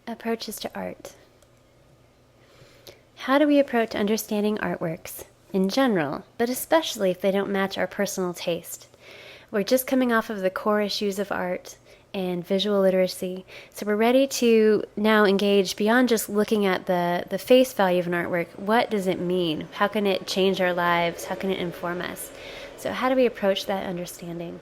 Approaches to art. How do we approach understanding artworks in general, but especially if they don't match our personal taste? We're just coming off of the core issues of art and visual literacy, so we're ready to now engage beyond just looking at the face value of an artwork. What does it mean? How can it change our lives? How can it inform us? So how do we approach that understanding?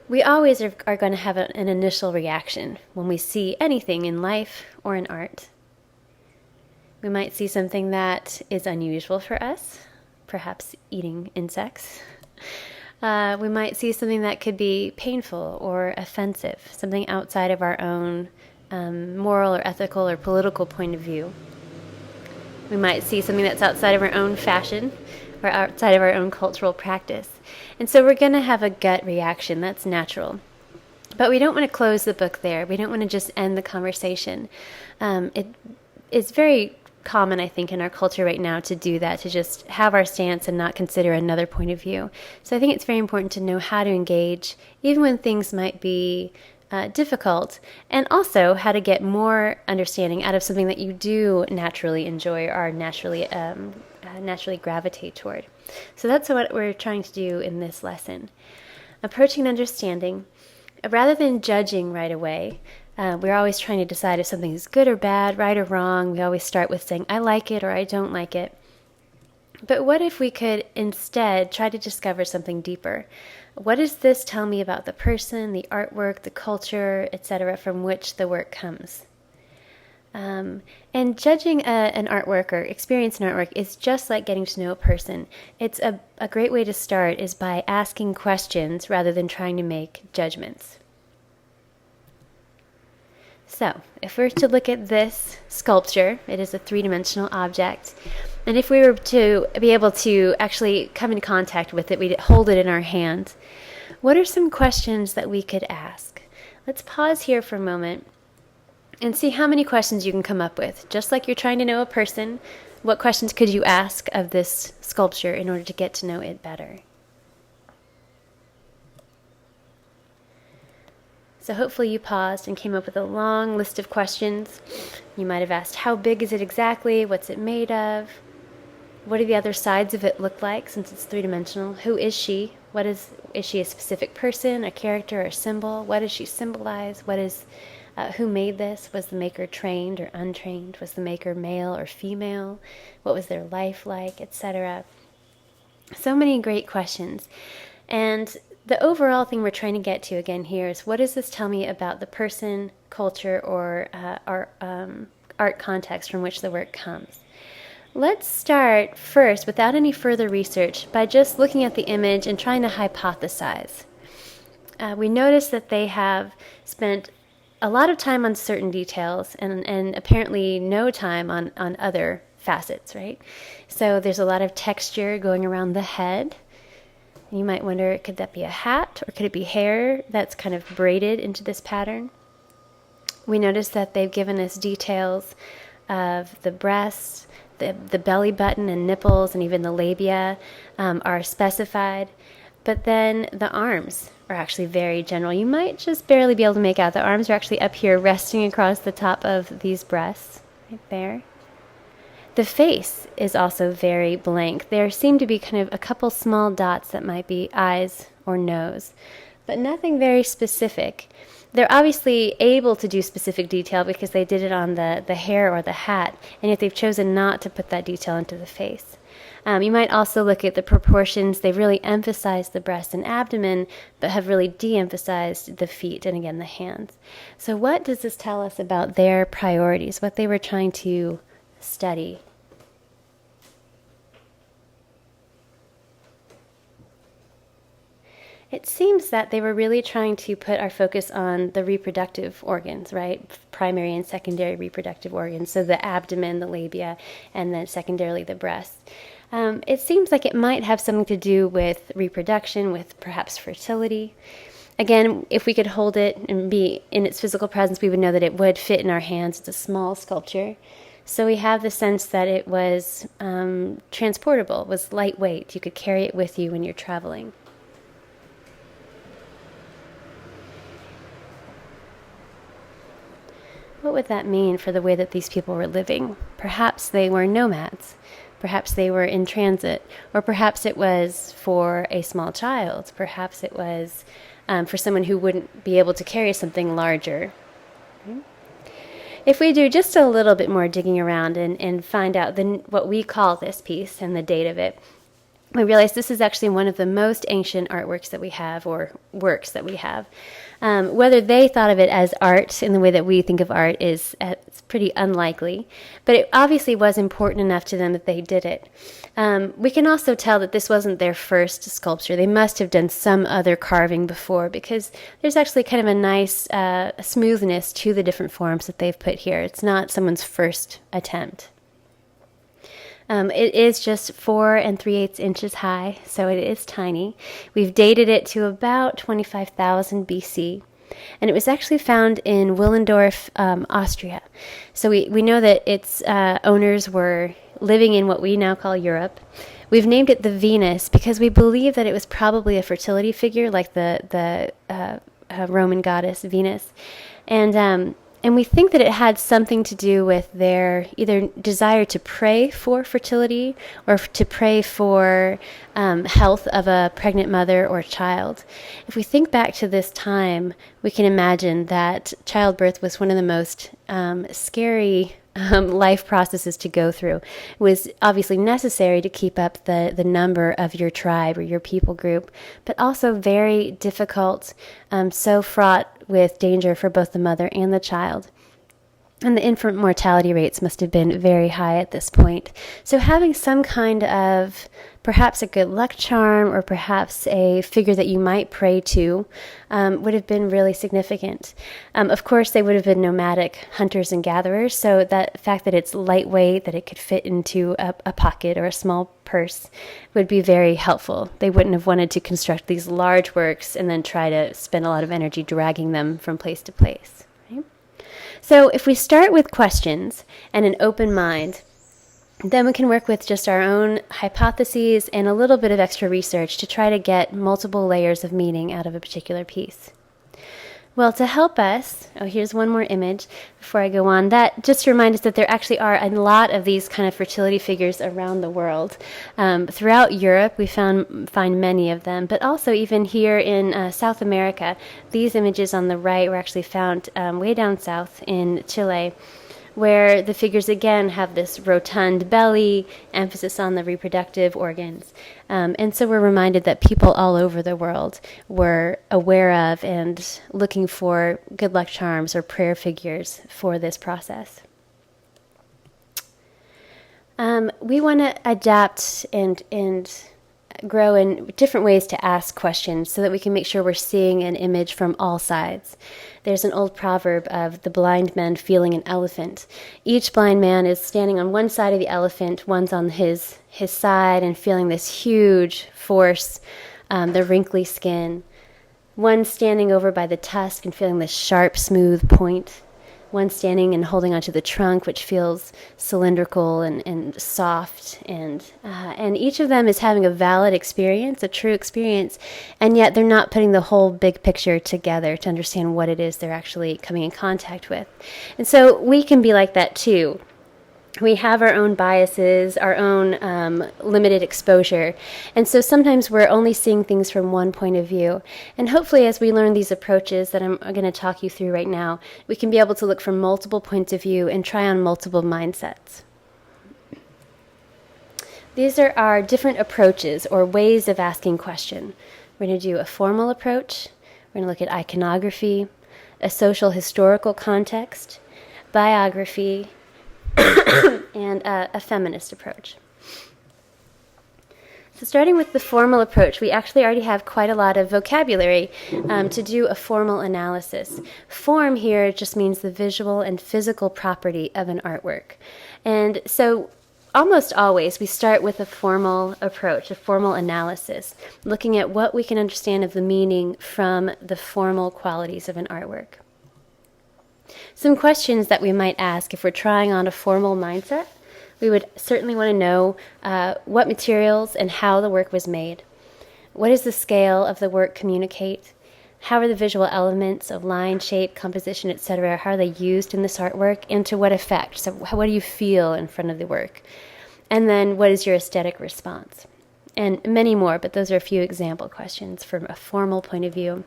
We always are going to have an initial reaction when we see anything in life or in art. We might see something that is unusual for us, perhaps eating insects. We might see something that could be painful or offensive, something outside of our own moral or ethical or political point of view. We might see something that's outside of our own fashion or outside of our own cultural practice. And so we're going to have a gut reaction. That's natural. But we don't want to close the book there. We don't want to just end the conversation. It's very common, I think, in our culture right now to do that, to just have our stance and not consider another point of view. So I think it's very important to know how to engage, even when things might be difficult, and also how to get more understanding out of something that you do naturally enjoy or naturally gravitate toward. So that's what we're trying to do in this lesson. Approaching and understanding, rather than judging right away. We're always trying to decide if something is good or bad, right or wrong. We always start with saying, I like it or I don't like it. But what if we could instead try to discover something deeper? What does this tell me about the person, the artwork, the culture, etc., from which the work comes? And judging an artwork or experiencing an artwork is just like getting to know a person. It's a great way to start is by asking questions rather than trying to make judgments. So, if we're to look at this sculpture, it is a three-dimensional object, and if we were to be able to actually come in contact with it, we'd hold it in our hand. What are some questions that we could ask? Let's pause here for a moment and see how many questions you can come up with. Just like you're trying to know a person, what questions could you ask of this sculpture in order to get to know it better? So hopefully you paused and came up with a long list of questions. You might have asked, how big is it exactly? What's it made of? What do the other sides of it look like since it's three-dimensional? Who is she? Is she a specific person, a character, or a symbol? What does she symbolize? Who made this? Was the maker trained or untrained? Was the maker male or female? What was their life like, etc.? So many great questions. And the overall thing we're trying to get to again here is, what does this tell me about the person, culture, or art context from which the work comes? Let's start first, without any further research, by just looking at the image and trying to hypothesize. We notice that they have spent a lot of time on certain details and apparently no time on other facets, right? So there's a lot of texture going around the head. You might wonder, could that be a hat or could it be hair that's kind of braided into this pattern? We notice that they've given us details of the breasts, the belly button and nipples, and even the labia are specified. But then the arms are actually very general. You might just barely be able to make out. The arms are actually up here resting across the top of these breasts, right there. The face is also very blank. There seem to be kind of a couple small dots that might be eyes or nose, but nothing very specific. They're obviously able to do specific detail because they did it on the hair or the hat, and yet they've chosen not to put that detail into the face. You might also look at the proportions. They've really emphasized the breast and abdomen, but have really de-emphasized the feet and, again, the hands. So what does this tell us about their priorities, what they were trying to study? It seems that they were really trying to put our focus on the reproductive organs, right? Primary and secondary reproductive organs, so the abdomen, the labia, and then secondarily the breasts. It seems like it might have something to do with reproduction, with perhaps fertility. Again, if we could hold it and be in its physical presence, we would know that it would fit in our hands. It's a small sculpture. So we have the sense that it was transportable, was lightweight. You could carry it with you when you're traveling. what would that mean for the way that these people were living? Perhaps they were nomads. Perhaps they were in transit. Or perhaps it was for a small child. Perhaps it was for someone who wouldn't be able to carry something larger. If we do just a little bit more digging around and find out what we call this piece and the date of it, we realize this is actually one of the most ancient artworks that we have, or works that we have. Whether they thought of it as art in the way that we think of art is it's pretty unlikely, but it obviously was important enough to them that they did it. We can also tell that this wasn't their first sculpture. They must have done some other carving before, because there's actually kind of a nice smoothness to the different forms that they've put here. It's not someone's first attempt. It is just 4 3/8 inches high, so it is tiny. We've dated it to about 25,000 BC, and it was actually found in Willendorf, Austria. So we know that its owners were living in what we now call Europe. We've named it the Venus because we believe that it was probably a fertility figure, like the Roman goddess Venus, and we think that it had something to do with their either desire to pray for fertility or to pray for health of a pregnant mother or child. If we think back to this time, we can imagine that childbirth was one of the most scary life processes to go through. It was obviously necessary to keep up the number of your tribe or your people group, but also very difficult, so fraught with danger for both the mother and the child. And the infant mortality rates must have been very high at this point. So having some kind of perhaps a good luck charm or perhaps a figure that you might pray to would have been really significant. Of course, they would have been nomadic hunters and gatherers, so that fact that it's lightweight, that it could fit into a pocket or a small purse would be very helpful. They wouldn't have wanted to construct these large works and then try to spend a lot of energy dragging them from place to place. So if we start with questions and an open mind, then we can work with just our own hypotheses and a little bit of extra research to try to get multiple layers of meaning out of a particular piece. Well, to help us, here's one more image before I go on. That just to remind us that there actually are a lot of these kind of fertility figures around the world. Throughout Europe, we find many of them, but also even here in South America. These images on the right were actually found way down south in Chile, where the figures again have this rotund belly, emphasis on the reproductive organs. And so we're reminded that people all over the world were aware of and looking for good luck charms or prayer figures for this process. We want to adapt and grow in different ways to ask questions so that we can make sure we're seeing an image from all sides. There's an old proverb of the blind man feeling an elephant. Each blind man is standing on one side of the elephant, one's on his side and feeling this huge force, the wrinkly skin. One standing over by the tusk and feeling this sharp, smooth point. One standing and holding onto the trunk, which feels cylindrical and soft, and each of them is having a valid experience, a true experience, and yet they're not putting the whole big picture together to understand what it is they're actually coming in contact with. And so we can be like that too. We have our own biases, our own limited exposure, and so sometimes we're only seeing things from one point of view. And hopefully as we learn these approaches that I'm going to talk you through right now, we can be able to look from multiple points of view and try on multiple mindsets. These are our different approaches or ways of asking question. We're going to do a formal approach, we're going to look at iconography, a social historical context, biography, and a feminist approach. So starting with the formal approach, we actually already have quite a lot of vocabulary to do a formal analysis. Form here just means the visual and physical property of an artwork. And so almost always we start with a formal approach, a formal analysis, looking at what we can understand of the meaning from the formal qualities of an artwork. Some questions that we might ask if we're trying on a formal mindset. We would certainly want to know what materials and how the work was made. What does the scale of the work communicate? how are the visual elements of line, shape, composition, etc., how are they used in this artwork, and to what effect? So what do you feel in front of the work? And then what is your aesthetic response? And many more, but those are a few example questions from a formal point of view.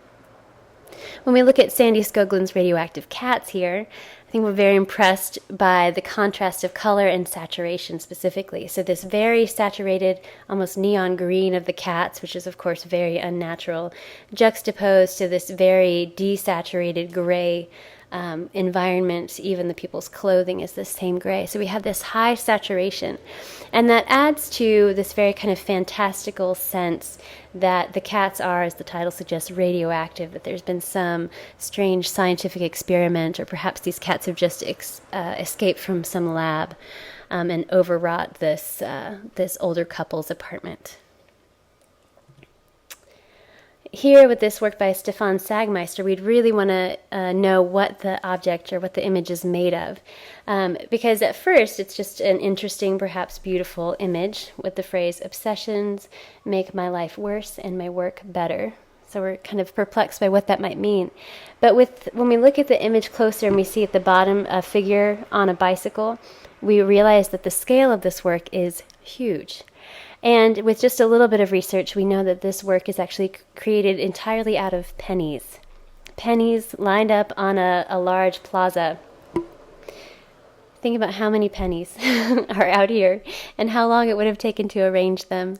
When we look at Sandy Skogland's Radioactive Cats here, I think we're very impressed by the contrast of color and saturation specifically. So this very saturated, almost neon green of the cats, which is of course very unnatural, juxtaposed to this very desaturated gray environment. Even the people's clothing is the same gray. So we have this high saturation. And that adds to this very kind of fantastical sense that the cats are, as the title suggests, radioactive, that there's been some strange scientific experiment, or perhaps these cats have just escaped from some lab and overwrought this older couple's apartment. Here with this work by Stefan Sagmeister, we'd really want to know what the object or what the image is made of. Because at first it's just an interesting, perhaps beautiful image with the phrase, "Obsessions make my life worse and my work better." So we're kind of perplexed by what that might mean. But when we look at the image closer and we see at the bottom a figure on a bicycle, we realize that the scale of this work is huge. And with just a little bit of research, we know that this work is actually created entirely out of pennies. Pennies lined up on a large plaza. Think about how many pennies are out here and how long it would have taken to arrange them,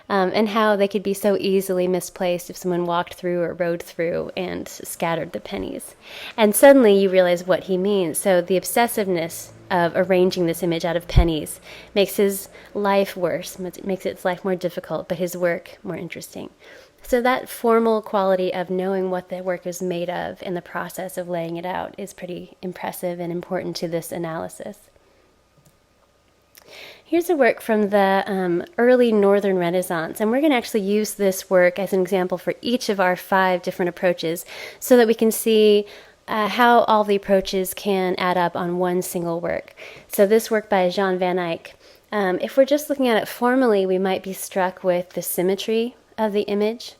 and how they could be so easily misplaced if someone walked through or rode through and scattered the pennies. And suddenly you realize what he means. So the obsessiveness of arranging this image out of pennies makes his life worse, makes his life more difficult, but his work more interesting. So that formal quality of knowing what the work is made of in the process of laying it out is pretty impressive and important to this analysis. Here's a work from the early Northern Renaissance, and we're going to actually use this work as an example for each of our 5 different approaches so that we can see how all the approaches can add up on one single work. So this work by Jan van Eyck, if we're just looking at it formally, we might be struck with the symmetry of the image,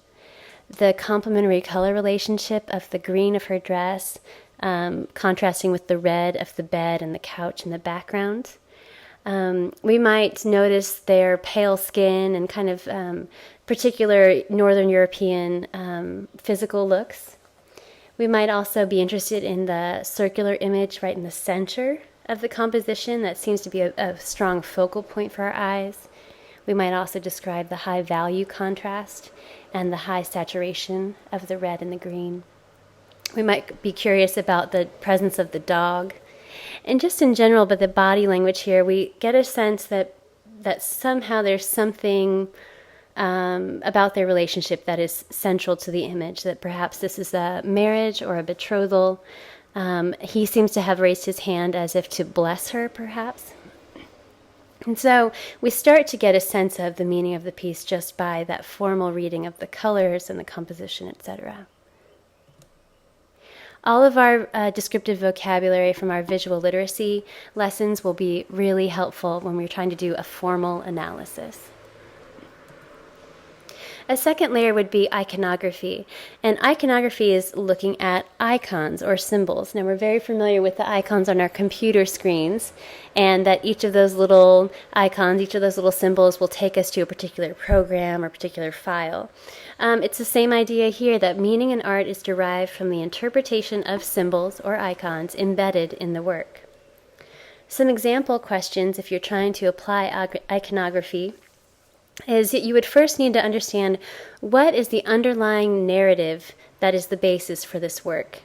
the complementary color relationship of the green of her dress, contrasting with the red of the bed and the couch in the background. We might notice their pale skin and kind of particular Northern European physical looks. We might also be interested in the circular image right in the center of the composition. That seems to be a strong focal point for our eyes. We might also describe the high value contrast and the high saturation of the red and the green. We might be curious about the presence of the dog. And just in general, but the body language here, we get a sense that somehow there's something about their relationship that is central to the image, that perhaps this is a marriage or a betrothal. He seems to have raised his hand as if to bless her, perhaps. And so we start to get a sense of the meaning of the piece just by that formal reading of the colors and the composition, etc. All of our descriptive vocabulary from our visual literacy lessons will be really helpful when we're trying to do a formal analysis. A second layer would be iconography, and iconography is looking at icons or symbols. Now we're very familiar with the icons on our computer screens, and that each of those little icons, each of those little symbols will take us to a particular program or particular file. It's the same idea here, that meaning in art is derived from the interpretation of symbols or icons embedded in the work. Some example questions if you're trying to apply iconography is that you would first need to understand what is the underlying narrative that is the basis for this work.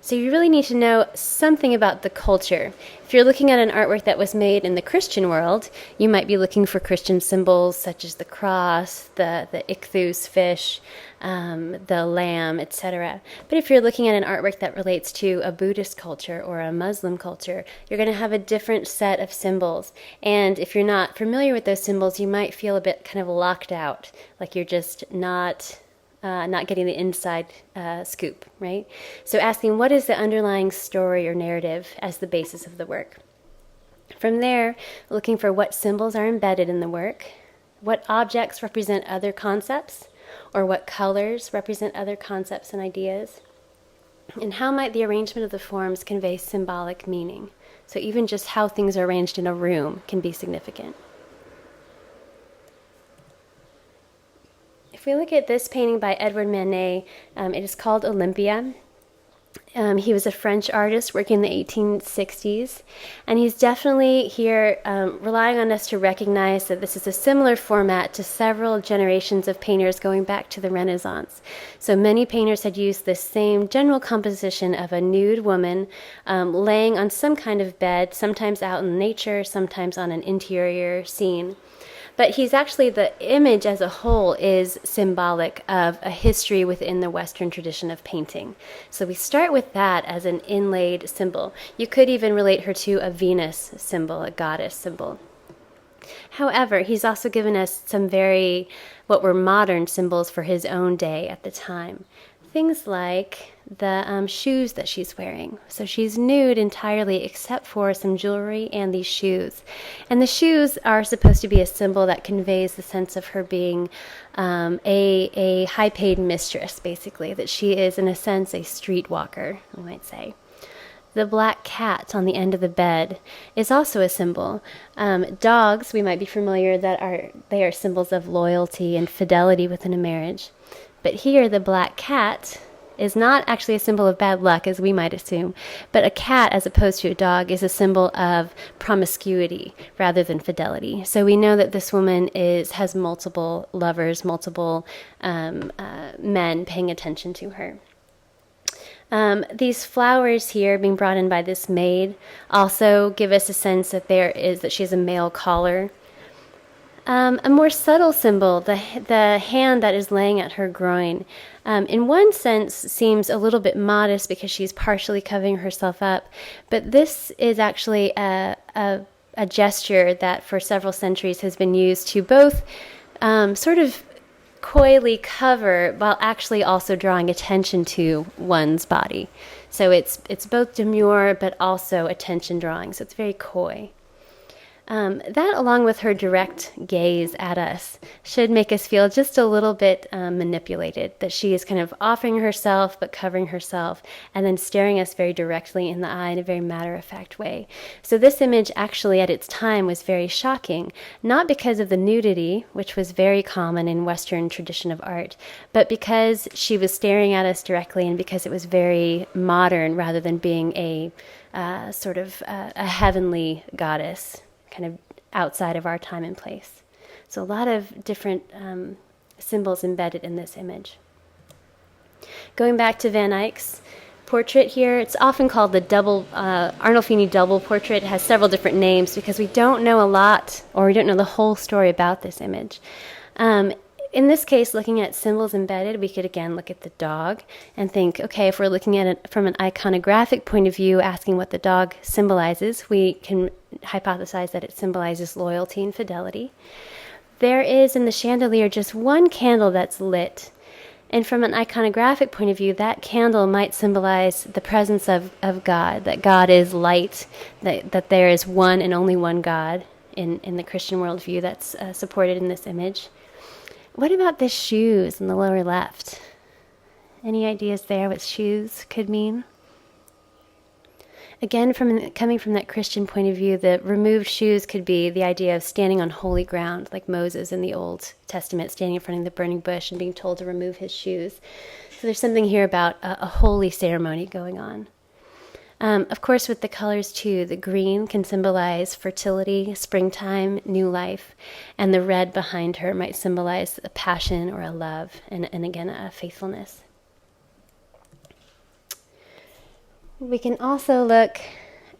So you really need to know something about the culture. If you're looking at an artwork that was made in the Christian world, you might be looking for Christian symbols such as the cross, the ichthus fish, the lamb, etc. But if you're looking at an artwork that relates to a Buddhist culture or a Muslim culture, you're going to have a different set of symbols. And if you're not familiar with those symbols, you might feel a bit kind of locked out, like you're just not getting the inside scoop, right? So asking what is the underlying story or narrative as the basis of the work. From there, looking for what symbols are embedded in the work, what objects represent other concepts, or what colors represent other concepts and ideas? And how might the arrangement of the forms convey symbolic meaning? So even just how things are arranged in a room can be significant. If we look at this painting by Edward Manet, it is called Olympia. He was a French artist working in the 1860s, and he's definitely here relying on us to recognize that this is a similar format to several generations of painters going back to the Renaissance. So many painters had used this same general composition of a nude woman laying on some kind of bed, sometimes out in nature, sometimes on an interior scene. But he's actually, the image as a whole is symbolic of a history within the Western tradition of painting. So we start with that as an inlaid symbol. You could even relate her to a Venus symbol, a goddess symbol. However, he's also given us some very, what were modern symbols for his own day at the time. Things like the shoes that she's wearing. So she's nude entirely except for some jewelry and these shoes. And the shoes are supposed to be a symbol that conveys the sense of her being a high-paid mistress, basically, that she is, in a sense, a streetwalker, we might say. The black cat on the end of the bed is also a symbol. Dogs, we might be familiar, they are symbols of loyalty and fidelity within a marriage. But here, the black cat is not actually a symbol of bad luck, as we might assume, but a cat, as opposed to a dog, is a symbol of promiscuity rather than fidelity. So we know that this woman has multiple lovers, multiple men paying attention to her. These flowers here being brought in by this maid also give us a sense that she has a male caller. A more subtle symbol, the hand that is laying at her groin, in one sense seems a little bit modest because she's partially covering herself up, but this is actually a gesture that for several centuries has been used to both sort of coyly cover while actually also drawing attention to one's body. So it's both demure but also attention drawing, so it's very coy. That, along with her direct gaze at us, should make us feel just a little bit manipulated, that she is kind of offering herself but covering herself and then staring us very directly in the eye in a very matter-of-fact way. So this image actually at its time was very shocking, not because of the nudity, which was very common in Western tradition of art, but because she was staring at us directly and because it was very modern rather than being a sort of a heavenly goddess, kind of outside of our time and place. So a lot of different symbols embedded in this image. Going back to Van Eyck's portrait here, it's often called the Arnolfini double portrait. It has several different names because we don't know a lot, or we don't know the whole story about this image. In this case, looking at symbols embedded, we could again look at the dog and think, okay, if we're looking at it from an iconographic point of view, asking what the dog symbolizes, we can hypothesize that it symbolizes loyalty and fidelity. There is in the chandelier just one candle that's lit. And from an iconographic point of view, that candle might symbolize the presence of God, that God is light, that there is one and only one God in the Christian worldview that's supported in this image. What about the shoes in the lower left? Any ideas there what shoes could mean? Again, coming from that Christian point of view, the removed shoes could be the idea of standing on holy ground, like Moses in the Old Testament, standing in front of the burning bush and being told to remove his shoes. So there's something here about a holy ceremony going on. Of course, with the colors too, the green can symbolize fertility, springtime, new life, and the red behind her might symbolize a passion or a love, and again, a faithfulness. We can also look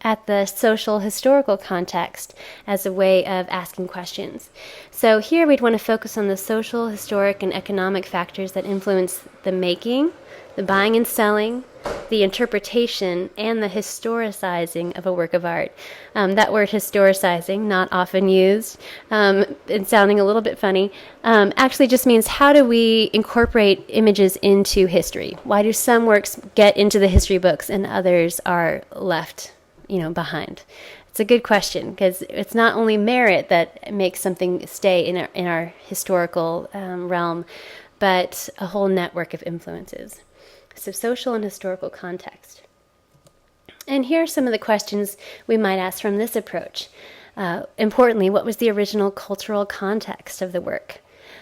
at the social historical context as a way of asking questions. So here we'd want to focus on the social, historic, and economic factors that influence the making, the buying and selling, the interpretation, and the historicizing of a work of art. That word historicizing, not often used, and sounding a little bit funny, actually just means how do we incorporate images into history? Why do some works get into the history books and others are left, behind? It's a good question because it's not only merit that makes something stay in our historical realm, but a whole network of influences. So social and historical context. And here are some of the questions we might ask from this approach. Importantly, what was the original cultural context of the work?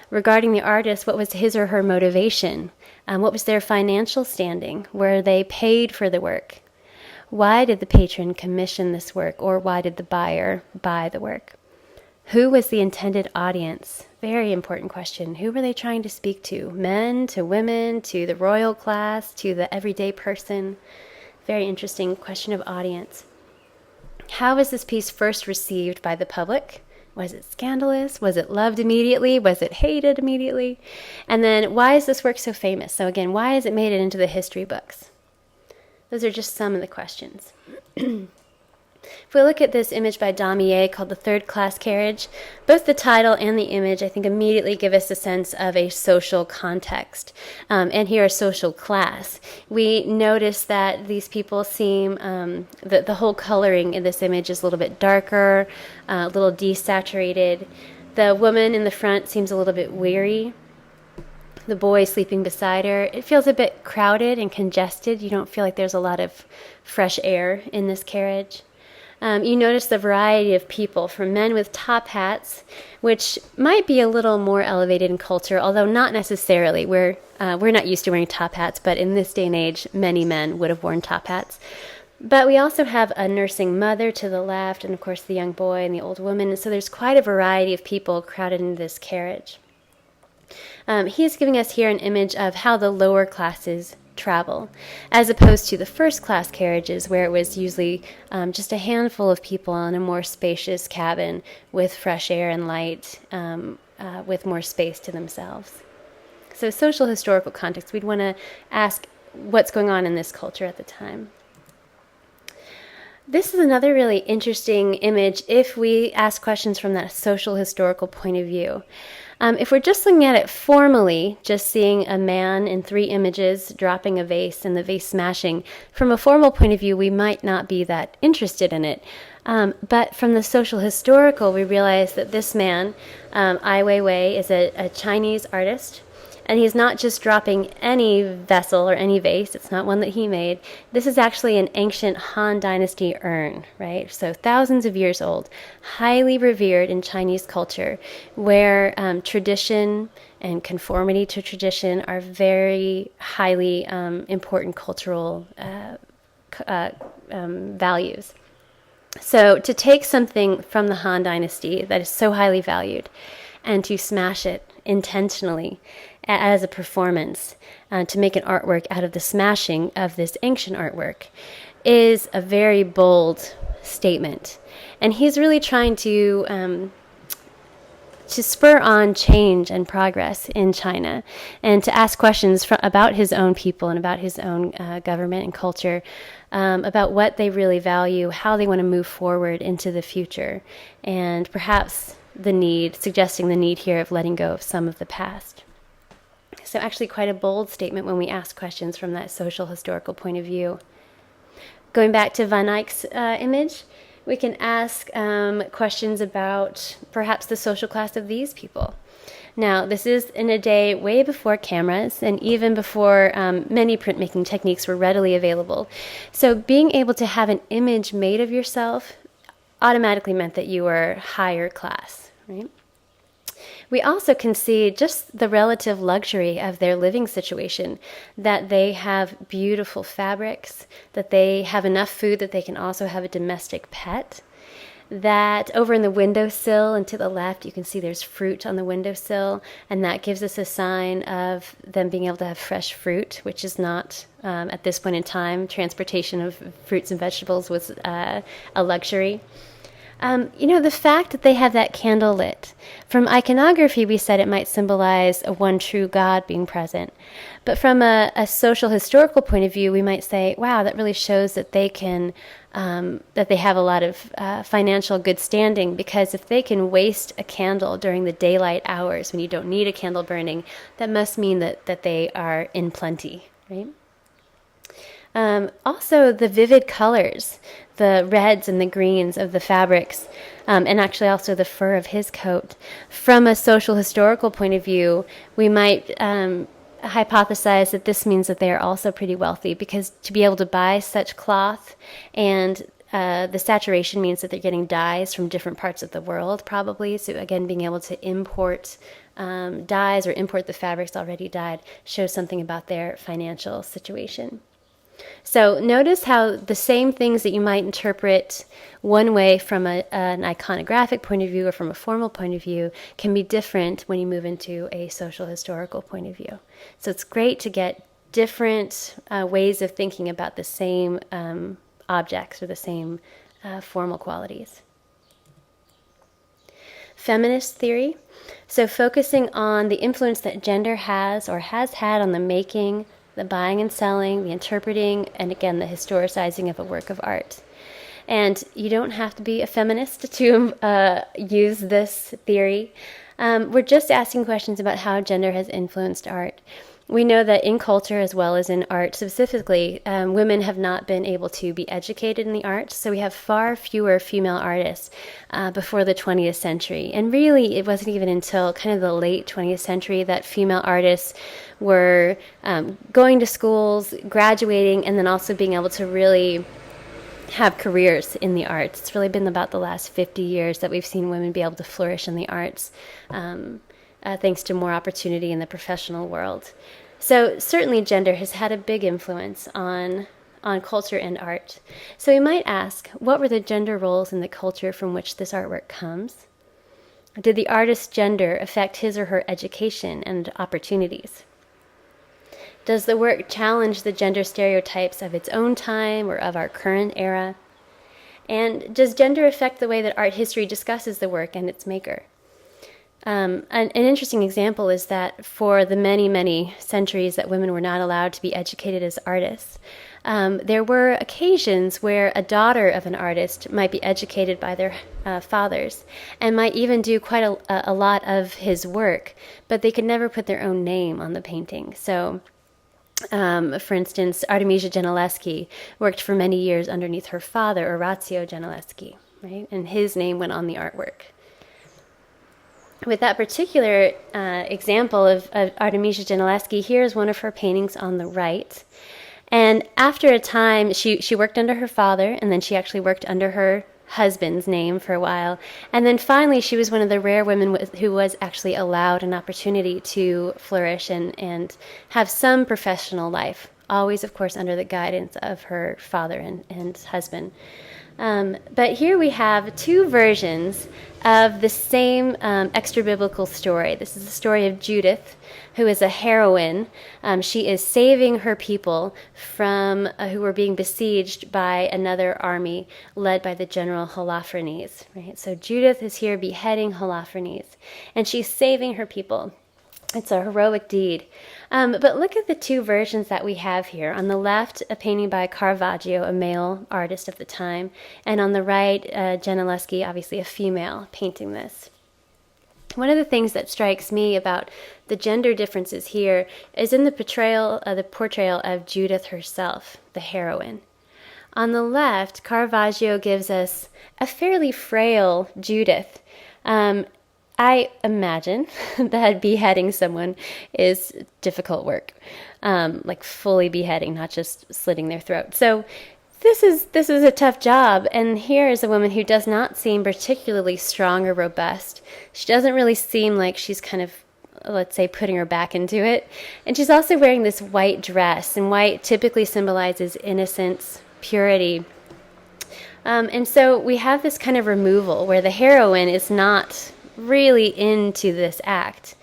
Regarding the artist, what was his or her motivation? What was their financial standing? Were they paid for the work? Why did the patron commission this work, or why did the buyer buy the work? Who was the intended audience? Very important question. Who were they trying to speak to? Men, to women, to the royal class, to the everyday person? Very interesting question of audience. How was this piece first received by the public? Was it scandalous? Was it loved immediately? Was it hated immediately? And then, why is this work so famous? So again, why has it made it into the history books? Those are just some of the questions. If we look at this image by Damier called The Third Class Carriage, both the title and the image, I think, immediately give us a sense of a social context, and here a social class. We notice that these people seem, the whole coloring in this image is a little bit darker, a little desaturated. The woman in the front seems a little bit weary. The boy sleeping beside her, it feels a bit crowded and congested. You don't feel like there's a lot of fresh air in this carriage. You notice the variety of people, from men with top hats, which might be a little more elevated in culture, although not necessarily. We're not used to wearing top hats, but in this day and age, many men would have worn top hats. But we also have a nursing mother to the left, and of course the young boy and the old woman. So there's quite a variety of people crowded into this carriage. He's giving us here an image of how the lower classes travel, as opposed to the first class carriages, where it was usually just a handful of people in a more spacious cabin with fresh air and light, with more space to themselves. So social historical context, we'd want to ask what's going on in this culture at the time. This is another really interesting image if we ask questions from that social historical point of view. If we're just looking at it formally, just seeing a man in 3 images dropping a vase and the vase smashing, from a formal point of view, we might not be that interested in it. But from the social historical, we realize that this man, Ai Weiwei, is a Chinese artist. And he's not just dropping any vessel or any vase. It's not one that he made. This is actually an ancient Han Dynasty urn, right? So thousands of years old, highly revered in Chinese culture, where tradition and conformity to tradition are very highly important cultural values. So to take something from the Han Dynasty that is so highly valued and to smash it intentionally as a performance, to make an artwork out of the smashing of this ancient artwork, is a very bold statement. And he's really trying to spur on change and progress in China, and to ask questions about his own people and about his own government and culture, about what they really value, how they want to move forward into the future, and perhaps suggesting the need here of letting go of some of the past. So actually quite a bold statement when we ask questions from that social historical point of view. Going back to Van Eyck's image, we can ask questions about perhaps the social class of these people. Now, this is in a day way before cameras and even before many printmaking techniques were readily available. So being able to have an image made of yourself automatically meant that you were higher class, right? We also can see just the relative luxury of their living situation, that they have beautiful fabrics, that they have enough food that they can also have a domestic pet, that over in the windowsill and to the left you can see there's fruit on the windowsill, and that gives us a sign of them being able to have fresh fruit, which is not, at this point in time, transportation of fruits and vegetables was a luxury. The fact that they have that candle lit. From iconography, we said it might symbolize a one true God being present. But from a social historical point of view, we might say, wow, that really shows that they can, that they have a lot of financial good standing, because if they can waste a candle during the daylight hours when you don't need a candle burning, that must mean that they are in plenty, right? Also, the vivid colors, the reds and the greens of the fabrics, and actually also the fur of his coat. From a social historical point of view, we might hypothesize that this means that they are also pretty wealthy, because to be able to buy such cloth, and the saturation means that they're getting dyes from different parts of the world, probably. So again, being able to import dyes or import the fabrics already dyed shows something about their financial situation. So notice how the same things that you might interpret one way from an iconographic point of view or from a formal point of view can be different when you move into a social historical point of view. So it's great to get different ways of thinking about the same objects or the same formal qualities. Feminist theory. So focusing on the influence that gender has or has had on the making, the buying and selling, the interpreting, and again, the historicizing of a work of art. And you don't have to be a feminist to use this theory. We're just asking questions about how gender has influenced art. We know that in culture as well as in art specifically, women have not been able to be educated in the arts, so we have far fewer female artists before the 20th century. And really, it wasn't even until kind of the late 20th century that female artists were going to schools, graduating, and then also being able to really have careers in the arts. It's really been about the last 50 years that we've seen women be able to flourish in the arts, thanks to more opportunity in the professional world. So certainly gender has had a big influence on culture and art. So we might ask, what were the gender roles in the culture from which this artwork comes? Did the artist's gender affect his or her education and opportunities? Does the work challenge the gender stereotypes of its own time or of our current era? And does gender affect the way that art history discusses the work and its maker? An interesting example is that for the many, many centuries that women were not allowed to be educated as artists, there were occasions where a daughter of an artist might be educated by their fathers and might even do quite a lot of his work, but they could never put their own name on the painting. So, for instance, Artemisia Gentileschi worked for many years underneath her father, Orazio Gentileschi, right? And his name went on the artwork. With that particular example of Artemisia Gentileschi, here's one of her paintings on the right. And after a time, she worked under her father, and then she actually worked under her husband's name for a while. And then finally, she was one of the rare women who was actually allowed an opportunity to flourish and have some professional life, always, of course, under the guidance of her father and husband. But here we have two versions of the same extra-biblical story. This is the story of Judith, who is a heroine. She is saving her people from who were being besieged by another army led by the general Holofernes. Right? So Judith is here beheading Holofernes, and she's saving her people. It's a heroic deed. But look at the two versions that we have here. On the left, a painting by Caravaggio, a male artist of the time, and on the right, Gentileschi, obviously a female, painting this. One of the things that strikes me about the gender differences here is in the portrayal of Judith herself, the heroine. On the left, Caravaggio gives us a fairly frail Judith. I imagine that beheading someone is difficult work, like fully beheading, not just slitting their throat. So this is a tough job, and here is a woman who does not seem particularly strong or robust. She doesn't really seem like she's kind of, let's say, putting her back into it. And she's also wearing this white dress, and white typically symbolizes innocence, purity. And so we have this kind of removal where the heroine is not really into this act.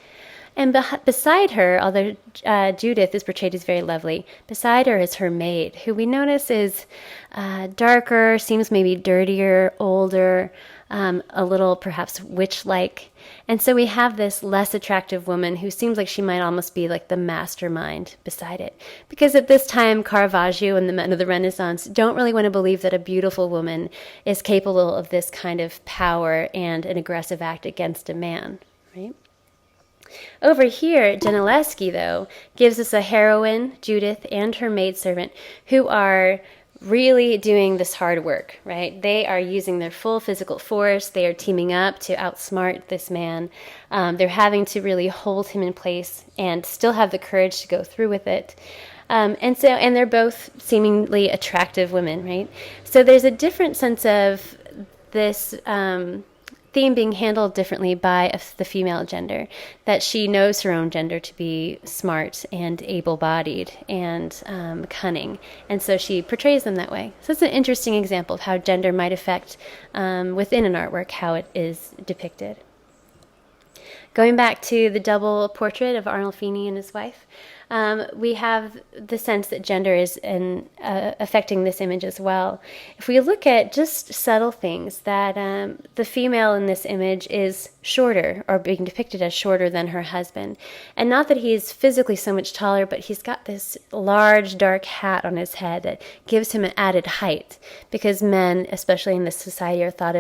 And beside her, although Judith is portrayed as very lovely, beside her is her maid, who we notice is darker, seems maybe dirtier, older, a little perhaps witch-like. And so we have this less attractive woman who seems like she might almost be like the mastermind beside it. Because at this time, Caravaggio and the men of the Renaissance don't really want to believe that a beautiful woman is capable of this kind of power and an aggressive act against a man, right? Over here, Gentileschi, though, gives us a heroine, Judith, and her maidservant, who are really doing this hard work, right? They are using their full physical force. They are teaming up to outsmart this man. They're having to really hold him in place and still have the courage to go through with it. And they're both seemingly attractive women, right? So there's a different sense of this theme being handled differently by the female gender, that she knows her own gender to be smart and able-bodied and cunning, and so she portrays them that way. So it's an interesting example of how gender might affect within an artwork how it is depicted. Going back to the double portrait of Arnolfini and his wife, we have the sense that gender is affecting this image as well. If we look at just subtle things, that the female in this image is shorter, or being depicted as shorter than her husband. And not that he's physically so much taller, but he's got this large dark hat on his head that gives him an added height, because men, especially in this society, are thought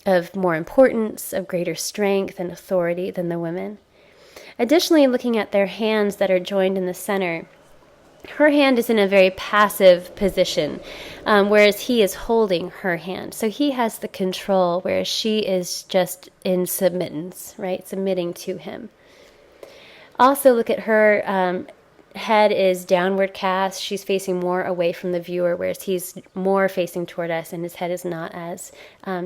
of more importance, of greater strength and authority than the women. Additionally, looking at their hands that are joined in the center, her hand is in a very passive position, whereas he is holding her hand. So he has the control, whereas she is just in submittance, right? Submitting to him. Also, look at her head is downward cast. She's facing more away from the viewer, whereas he's more facing toward us, and his head is not as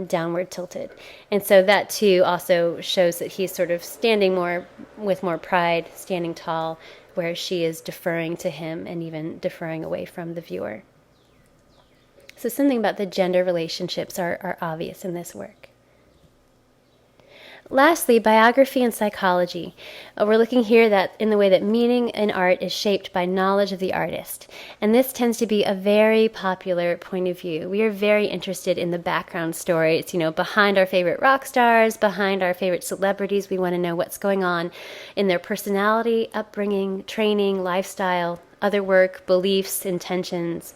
downward tilted. And so that too also shows that he's sort of standing more with more pride, standing tall, whereas she is deferring to him and even deferring away from the viewer. So something about the gender relationships are obvious in this work. Lastly, biography and psychology. We're looking here that in the way that meaning in art is shaped by knowledge of the artist. And this tends to be a very popular point of view. We are very interested in the background stories, behind our favorite rock stars, behind our favorite celebrities. We want to know what's going on in their personality, upbringing, training, lifestyle, other work, beliefs, intentions.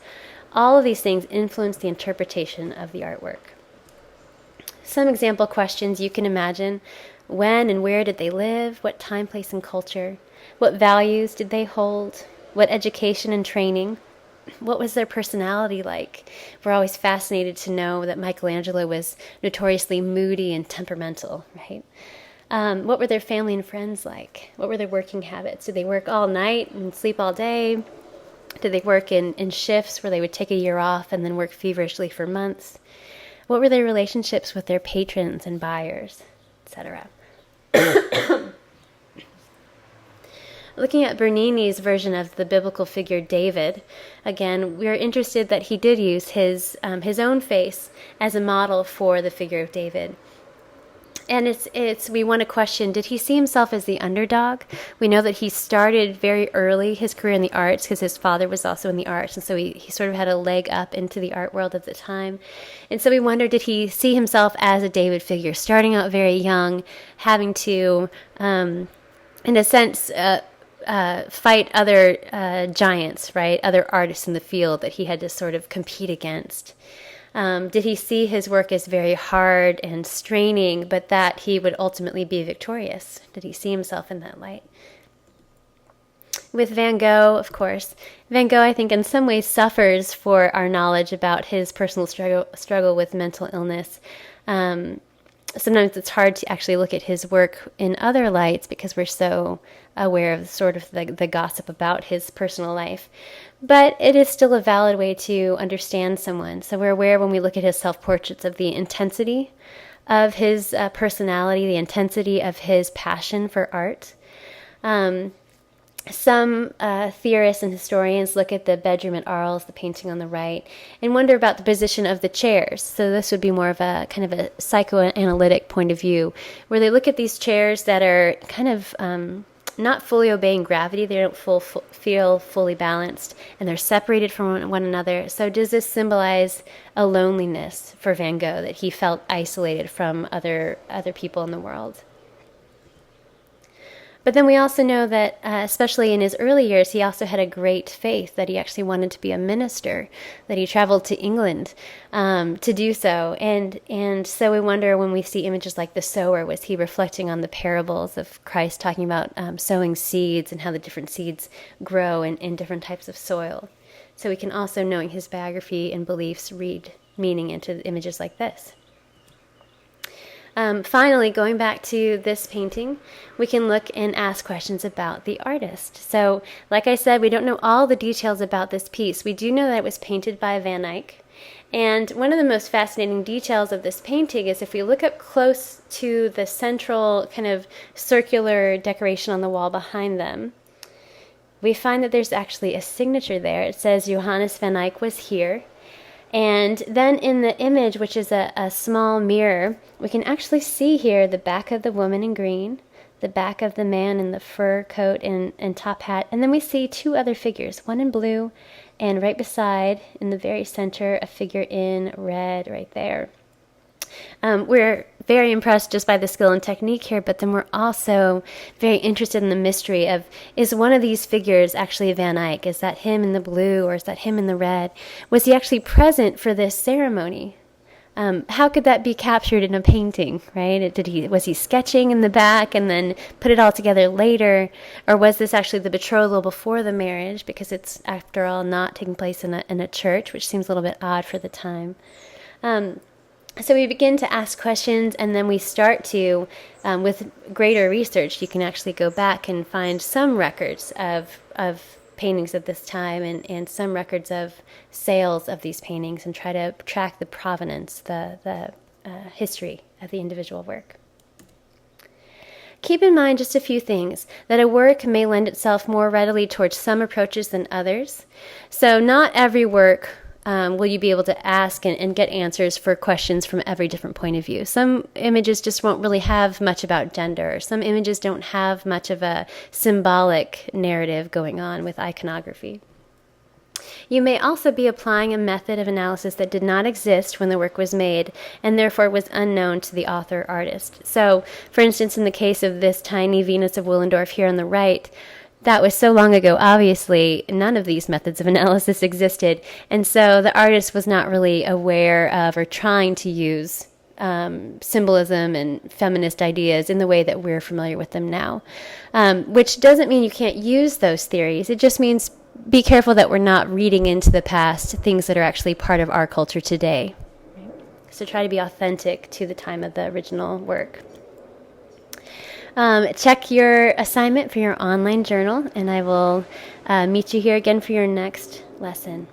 All of these things influence the interpretation of the artwork. Some example questions you can imagine: when and where did they live? What time, place, and culture? What values did they hold? What education and training? What was their personality like? We're always fascinated to know that Michelangelo was notoriously moody and temperamental, right? What were their family and friends like? What were their working habits? Did they work all night and sleep all day? Did they work in shifts where they would take a year off and then work feverishly for months? What were their relationships with their patrons and buyers, etc.? Looking at Bernini's version of the biblical figure David, again, we're interested that he did use his own face as a model for the figure of David. And we want to question, did he see himself as the underdog? We know that he started very early his career in the arts because his father was also in the arts, and so he sort of had a leg up into the art world at the time. And so we wonder, did he see himself as a David figure, starting out very young, having to, in a sense, fight other giants, right? Other artists in the field that he had to sort of compete against. Did he see his work as very hard and straining, but that he would ultimately be victorious? Did he see himself in that light? With Van Gogh, of course, Van Gogh, I think, in some ways suffers for our knowledge about his personal struggle with mental illness. Sometimes it's hard to actually look at his work in other lights because we're so aware of sort of the gossip about his personal life. But it is still a valid way to understand someone. So we're aware when we look at his self-portraits of the intensity of his personality, the intensity of his passion for art. Some theorists and historians look at the bedroom at Arles, the painting on the right, and wonder about the position of the chairs. So this would be more of a kind of a psychoanalytic point of view, where they look at these chairs that are kind of not fully obeying gravity. They don't feel fully balanced, and they're separated from one another. So does this symbolize a loneliness for Van Gogh, that he felt isolated from other people in the world? But then we also know that, especially in his early years, he also had a great faith, that he actually wanted to be a minister, that he traveled to England to do so. And so we wonder, when we see images like the sower, was he reflecting on the parables of Christ talking about sowing seeds and how the different seeds grow in different types of soil? So we can also, knowing his biography and beliefs, read meaning into images like this. Finally, going back to this painting, we can look and ask questions about the artist. So, like I said, we don't know all the details about this piece. We do know that it was painted by Van Eyck. And one of the most fascinating details of this painting is if we look up close to the central kind of circular decoration on the wall behind them, we find that there's actually a signature there. It says Johannes Van Eyck was here. And then in the image, which is a small mirror, we can actually see here the back of the woman in green, the back of the man in the fur coat and top hat, and then we see two other figures, one in blue, and right beside, in the very center, a figure in red right there. We're very impressed just by the skill and technique here, but then we're also very interested in the mystery of, is one of these figures actually Van Eyck? Is that him in the blue, or is that him in the red? Was he actually present for this ceremony? How could that be captured in a painting, right? Was he sketching in the back and then put it all together later? Or was this actually the betrothal before the marriage, because it's, after all, not taking place in a church, which seems a little bit odd for the time? So we begin to ask questions, and then we start to, with greater research, you can actually go back and find some records of paintings at this time, and some records of sales of these paintings, and try to track the provenance, the history of the individual work. Keep in mind just a few things, that a work may lend itself more readily towards some approaches than others. So not every work will you be able to ask and get answers for questions from every different point of view. Some images just won't really have much about gender. Some images don't have much of a symbolic narrative going on with iconography. You may also be applying a method of analysis that did not exist when the work was made, and therefore was unknown to the author-artist. So, for instance, in the case of this tiny Venus of Willendorf here on the right, that was so long ago, obviously, none of these methods of analysis existed, and so the artist was not really aware of or trying to use symbolism and feminist ideas in the way that we're familiar with them now. Which doesn't mean you can't use those theories. It just means be careful that we're not reading into the past things that are actually part of our culture today. So try to be authentic to the time of the original work. Check your assignment for your online journal, and I will meet you here again for your next lesson.